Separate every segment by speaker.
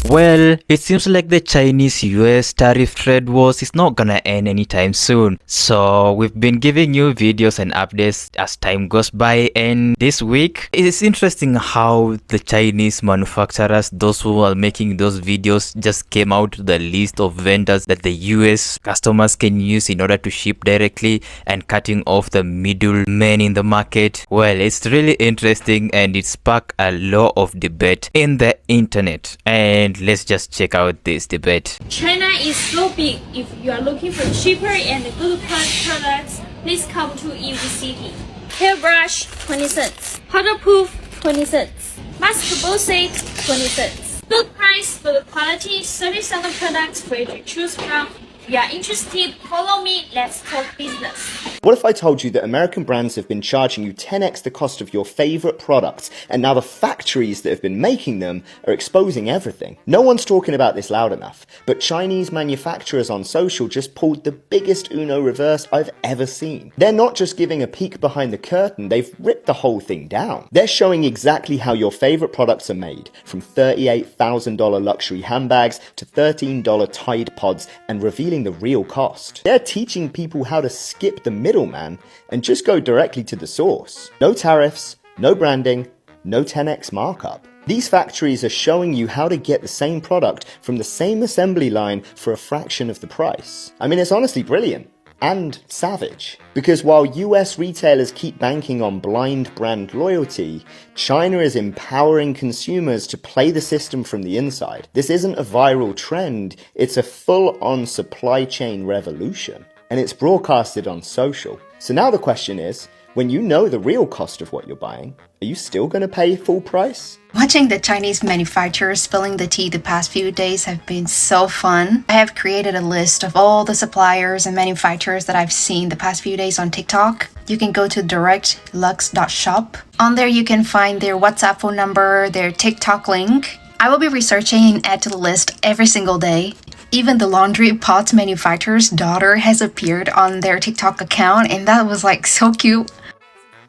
Speaker 1: Well, it seems like the Chinese-US tariff trade wars is not gonna end anytime soon. So we've been giving you videos and updates as time goes by, and this week it is interesting how the Chinese manufacturers, those who are making those videos, just came out with the list of vendors that the US customers can use in order to ship directly and cutting off the middlemen in the market. Well, it's really interesting and it sparked a lot of debate in the internet, and let's just check out this debate.
Speaker 2: China is so big. If you are looking for cheaper and good quality products, please come to Easy City. Hairbrush, 20 cents. Waterproof, 20 cents. Mask ball set, 20 cents. Good price, good quality, 37 products for you to choose from. If you are interested, follow me, let's talk business.
Speaker 3: What if I told you that American brands have been charging you 10x the cost of your favorite products, and now the factories that have been making them are exposing everything? No one's talking about this loud enough, but Chinese manufacturers on social just pulled the biggest Uno reverse I've ever seen. They're not just giving a peek behind the curtain, they've ripped the whole thing down. They're showing exactly how your favorite products are made, from $38,000 luxury handbags to $13 Tide Pods, and revealing the real cost. They're teaching people how to skip the middleman and just go directly to the source. No tariffs, no branding, no 10x markup. These factories are showing you how to get the same product from the same assembly line for a fraction of the price. I mean, it's honestly brilliant. And savage. Because while US retailers keep banking on blind brand loyalty, China is empowering consumers to play the system from the inside. This isn't a viral trend, it's a full-on supply chain revolution. And it's broadcasted on social. So now the question is, when you know the real cost of what you're buying, are you still going to pay full price?
Speaker 4: Watching the Chinese manufacturers spilling the tea the past few days have been so fun. I have created a list of all the suppliers and manufacturers that I've seen the past few days on TikTok. You can go to directlux.shop. On there you can find their WhatsApp phone number, their TikTok link. I will be researching and add to the list every single day. Even the laundry pots manufacturer's daughter has appeared on their TikTok account, and that was like so cute.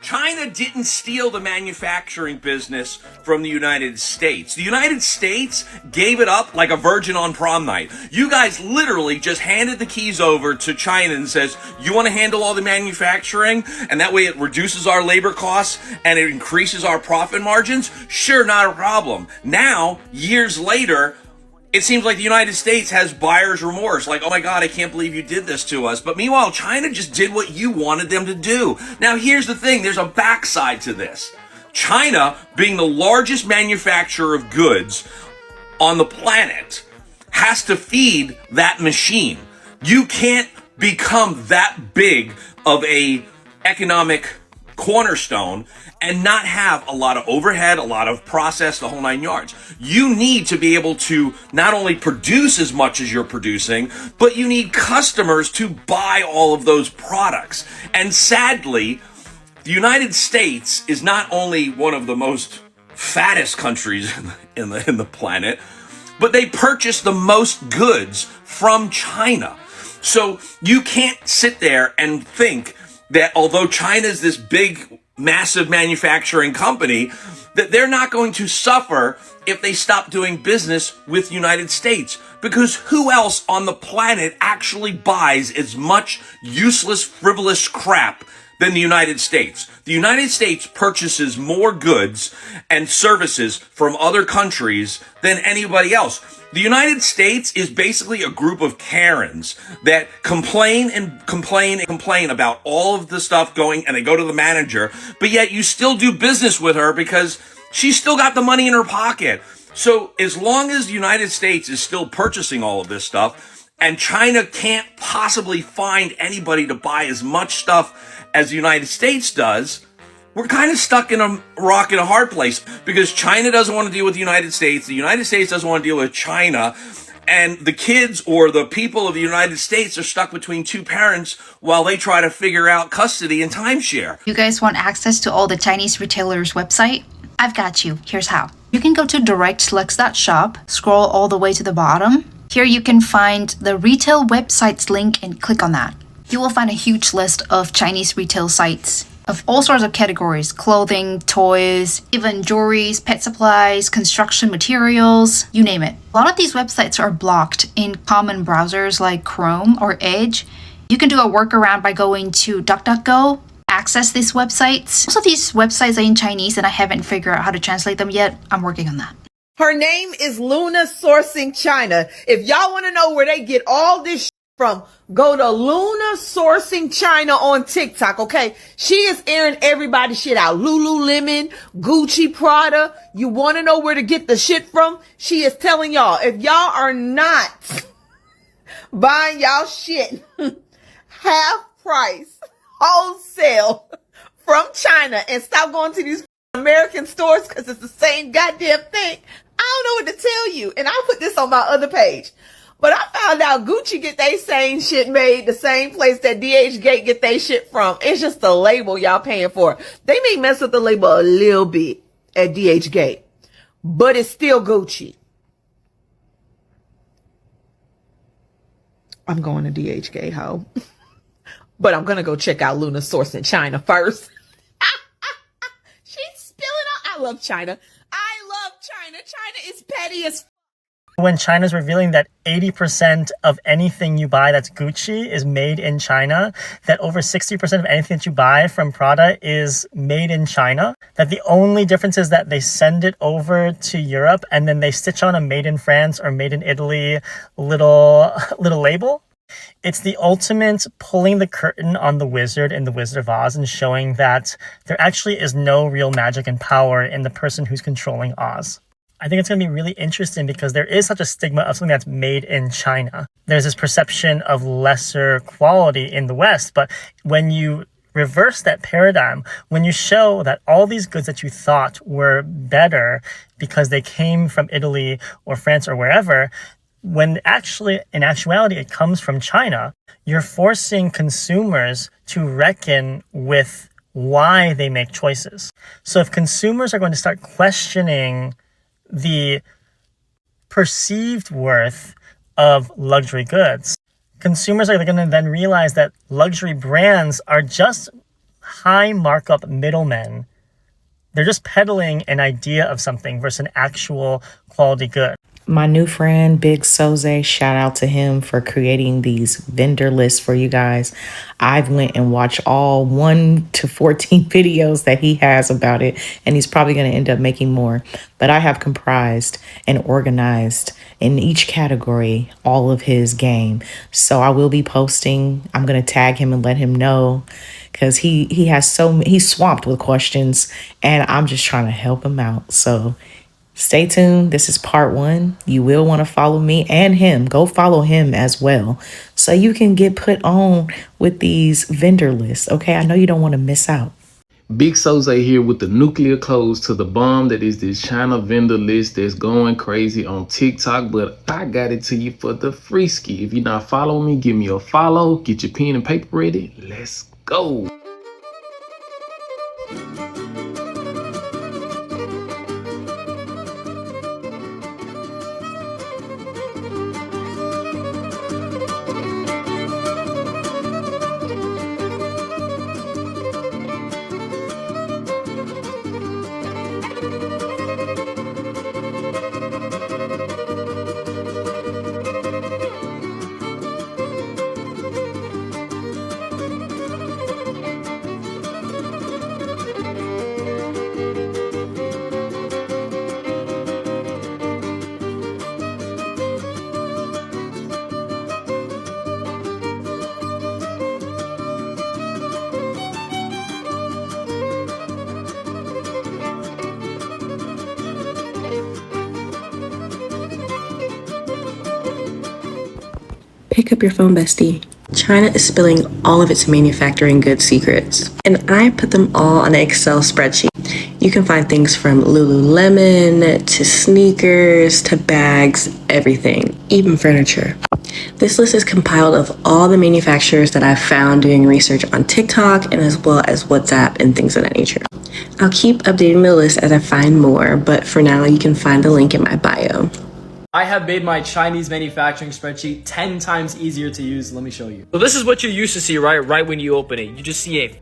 Speaker 5: China didn't steal the manufacturing business from the United States. The United States gave it up like a virgin on prom night. You guys literally just handed the keys over to China and says, you want to handle all the manufacturing? And that way it reduces our labor costs and it increases our profit margins? Sure, not a problem. Now, years later, it seems like the United States has buyer's remorse, like, oh my God, I can't believe you did this to us. But meanwhile, China just did what you wanted them to do. Now, here's the thing. There's a backside to this. China, being the largest manufacturer of goods on the planet, has to feed that machine. You can't become that big of a economic cornerstone and not have a lot of overhead, a lot of process, the whole 9 yards. You need to be able to not only produce as much as you're producing, but you need customers to buy all of those products. And sadly, the United States is not only one of the most fattest countries in the planet, but they purchase the most goods from China. So you can't sit there and think that although China is this big, massive manufacturing company, that they're not going to suffer if they stop doing business with the United States. Because who else on the planet actually buys as much useless, frivolous crap than the United States? The United States purchases more goods and services from other countries than anybody else. The United States is basically a group of Karens that complain and complain and complain about all of the stuff going, and they go to the manager, but yet you still do business with her because she's still got the money in her pocket. So as long as the United States is still purchasing all of this stuff, and China can't possibly find anybody to buy as much stuff as the United States does, we're kind of stuck in a rock and a hard place because China doesn't want to deal with the United States doesn't want to deal with China, and the kids or the people of the United States are stuck between two parents while they try to figure out custody and timeshare.
Speaker 4: You guys want access to all the Chinese retailers' website? I've got you. Here's how. You can go to directlux.shop, scroll all the way to the bottom. Here you can find the retail websites link and click on that. You will find a huge list of Chinese retail sites. of all sorts of categories: clothing, toys, even jewelry, pet supplies, construction materials, you name it. A lot of these websites are blocked in common browsers like Chrome or Edge. You can do a workaround by going to DuckDuckGo, access these websites. Most of these websites are in Chinese and I haven't figured out how to translate them yet. I'm working on that.
Speaker 6: Her name is Luna Sourcing China. If y'all want to know where they get all this from, go to Luna Sourcing China on TikTok, okay? She is airing everybody's shit out. Lululemon, Gucci, Prada. You want to know where to get the shit from? She is telling y'all, if y'all are not buying y'all shit half price, wholesale from China, and stop going to these American stores because it's the same goddamn thing, I don't know what to tell you. And I'll put this on my other page. But I found out Gucci get they same shit made the same place that DH Gate get they shit from. It's just the label y'all paying for. They may mess with the label a little bit at DH Gate, but it's still Gucci. I'm going to DH Gate, ho. But I'm going to go check out Luna Sourcing China first. She's spilling out. I love China. I love China. China is petty as
Speaker 7: when China's revealing that 80% of anything you buy that's Gucci is made in China, that over 60% of anything that you buy from Prada is made in China, that the only difference is that they send it over to Europe and then they stitch on a made in France or made in Italy little label. It's the ultimate pulling the curtain on the wizard in the Wizard of Oz and showing that there actually is no real magic and power in the person who's controlling Oz. I think it's going to be really interesting because there is such a stigma of something that's made in China. There's this perception of lesser quality in the West, but when you reverse that paradigm, when you show that all these goods that you thought were better because they came from Italy or France or wherever, when actually, in actuality, it comes from China, you're forcing consumers to reckon with why they make choices. So if consumers are going to start questioning the perceived worth of luxury goods, consumers are going to then realize that luxury brands are just high markup middlemen. They're just peddling an idea of something versus an actual quality good.
Speaker 8: My new friend, Big Soze, shout out to him for creating these vendor lists for you guys. I've went and watched all 1 to 14 videos that he has about it, and he's probably going to end up making more. But I have comprised and organized in each category all of his game. So I will be posting. I'm going to tag him and let him know because he's swamped with questions, and I'm just trying to help him out. So stay tuned. This is part 1. You will want to follow me and him. Go follow him as well so you can get put on with these vendor lists. Okay, I know you don't want to miss out.
Speaker 9: Big Soze here with the nuclear close to the bomb that is this China vendor list that's going crazy on TikTok, but I got it to you for the free ski. If you're not following me, give me a follow. Get your pen and paper ready. Let's go.
Speaker 10: Pick up your phone, bestie. China is spilling all of its manufacturing goods secrets, and I put them all on an Excel spreadsheet. You can find things from Lululemon to sneakers to bags, everything, even furniture. This list is compiled of all the manufacturers that I've found doing research on TikTok and as well as WhatsApp and things of that nature. I'll keep updating the list as I find more, but for now you can find the link in my bio.
Speaker 11: I have made my Chinese manufacturing spreadsheet 10 times easier to use. Let me show you. So this is what you used to see right when you open it. You just see a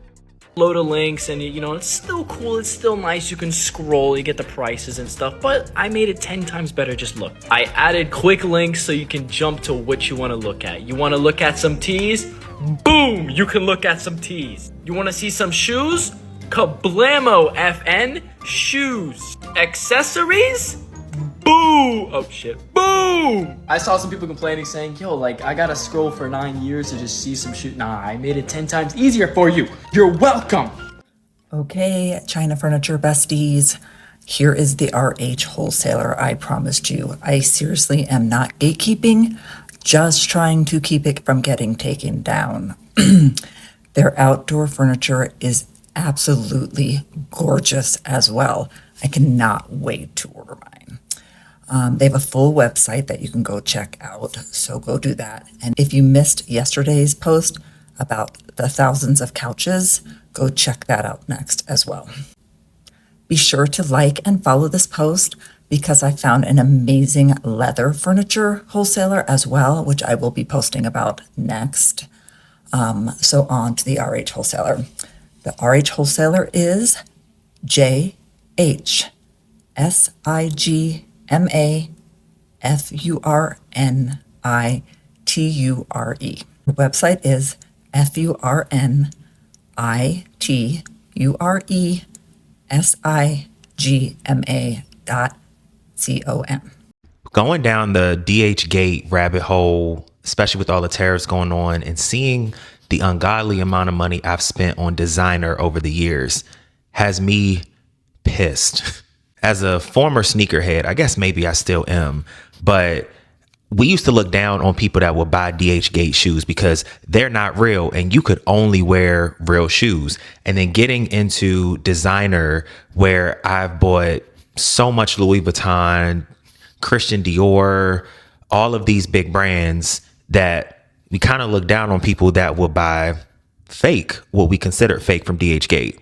Speaker 11: load of links, and you know, it's still cool, it's still nice, you can scroll, you get the prices and stuff, but I made it 10 times better. Just look, I added quick links so you can jump to what you want to look at. You want to look at some tees? Boom, you can look at some tees. You want to see some shoes? Kablamo FN shoes. Accessories? Boom! Oh shit. Boom! I saw some people complaining saying, yo, like, I gotta scroll for 9 years to just see some shit. Nah, I made it 10 times easier for you. You're welcome.
Speaker 12: Okay, China Furniture Besties. Here is the RH Wholesaler I promised you. I seriously am not gatekeeping, just trying to keep it from getting taken down. Their outdoor furniture is absolutely gorgeous as well. I cannot wait to order mine. They have a full website that you can go check out, so go do that. And if you missed yesterday's post about the thousands of couches, go check that out next as well. Be sure to like and follow this post because I found an amazing leather furniture wholesaler as well, which I will be posting about next. So on to the RH Wholesaler. The RH Wholesaler is JHSIGMAFURNITURE. The website is FURNITURESIGMA.com.
Speaker 13: Going down the DH gate rabbit hole, especially with all the tariffs going on, and seeing the ungodly amount of money I've spent on designer over the years has me pissed. As a former sneakerhead, I guess maybe I still am, but we used to look down on people that would buy DH gate shoes because they're not real and you could only wear real shoes. And then getting into designer, where I've bought so much Louis Vuitton, Christian Dior, all of these big brands, that we kind of look down on people that will buy fake, what we consider fake from DH gate.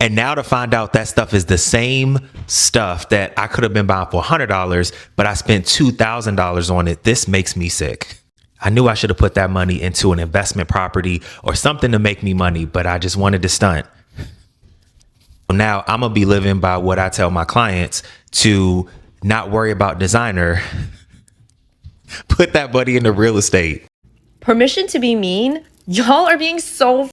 Speaker 13: And now to find out that stuff is the same stuff that I could have been buying for $100, but I spent $2,000 on it. This makes me sick. I knew I should have put that money into an investment property or something to make me money, but I just wanted to stunt. Now I'm going to be living by what I tell my clients to not worry about designer. Put that money into real estate.
Speaker 14: Permission to be mean? Y'all are being so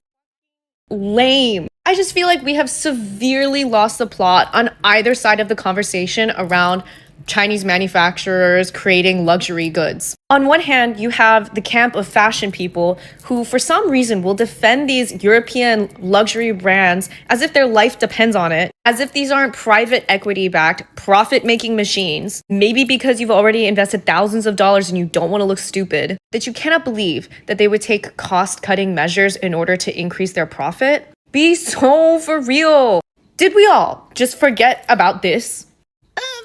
Speaker 14: lame. I just feel like we have severely lost the plot on either side of the conversation around Chinese manufacturers creating luxury goods. On one hand, you have the camp of fashion people who, for some reason, will defend these European luxury brands as if their life depends on it, as if these aren't private equity-backed, profit-making machines. Maybe because you've already invested thousands of dollars and you don't want to look stupid, that you cannot believe that they would take cost-cutting measures in order to increase their profit. Be so for real. Did we all just forget about this?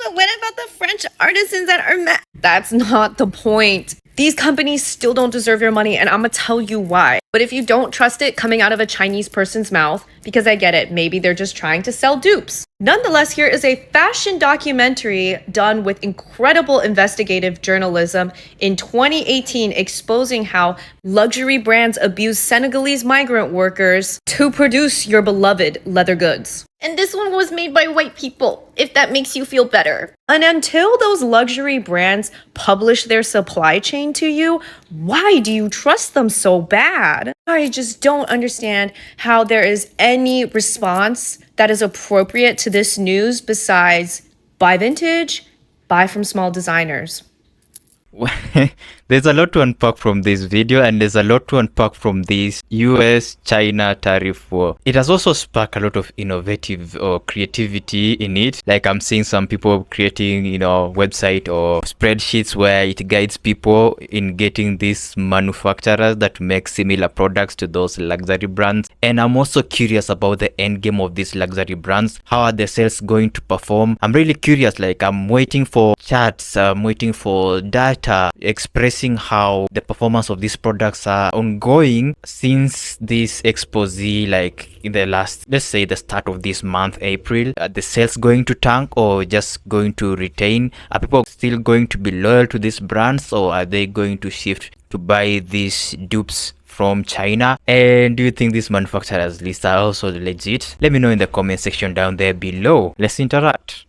Speaker 14: But what about the French artisans that are mad? That's not the point. These companies still don't deserve your money, and I'm gonna tell you why. But if you don't trust it coming out of a Chinese person's mouth, because I get it, maybe they're just trying to sell dupes. Nonetheless, here is a fashion documentary done with incredible investigative journalism in 2018 exposing how luxury brands abuse Senegalese migrant workers to produce your beloved leather goods. And this one was made by white people, if that makes you feel better. And until those luxury brands publish their supply chain to you, why do you trust them so bad? I just don't understand how there is any response that is appropriate to this news besides buy vintage, buy from small designers.
Speaker 1: There's a lot to unpack from this video, and there's a lot to unpack from this US-China tariff war. It has also sparked a lot of innovative or creativity in it. Like I'm seeing some people creating, website or spreadsheets where it guides people in getting these manufacturers that make similar products to those luxury brands. And I'm also curious about the end game of these luxury brands. How are the sales going to perform? I'm really curious. Like I'm waiting for charts, I'm waiting for data expressing how the performance of these products are ongoing since this expose, like in the last, let's say the start of this month, April. Are the sales going to tank or just going to retain? Are people still going to be loyal to these brands, or are they going to shift to buy these dupes from China? And do you think these manufacturers lists are also legit? Let me know in the comment section down there below. Let's interact.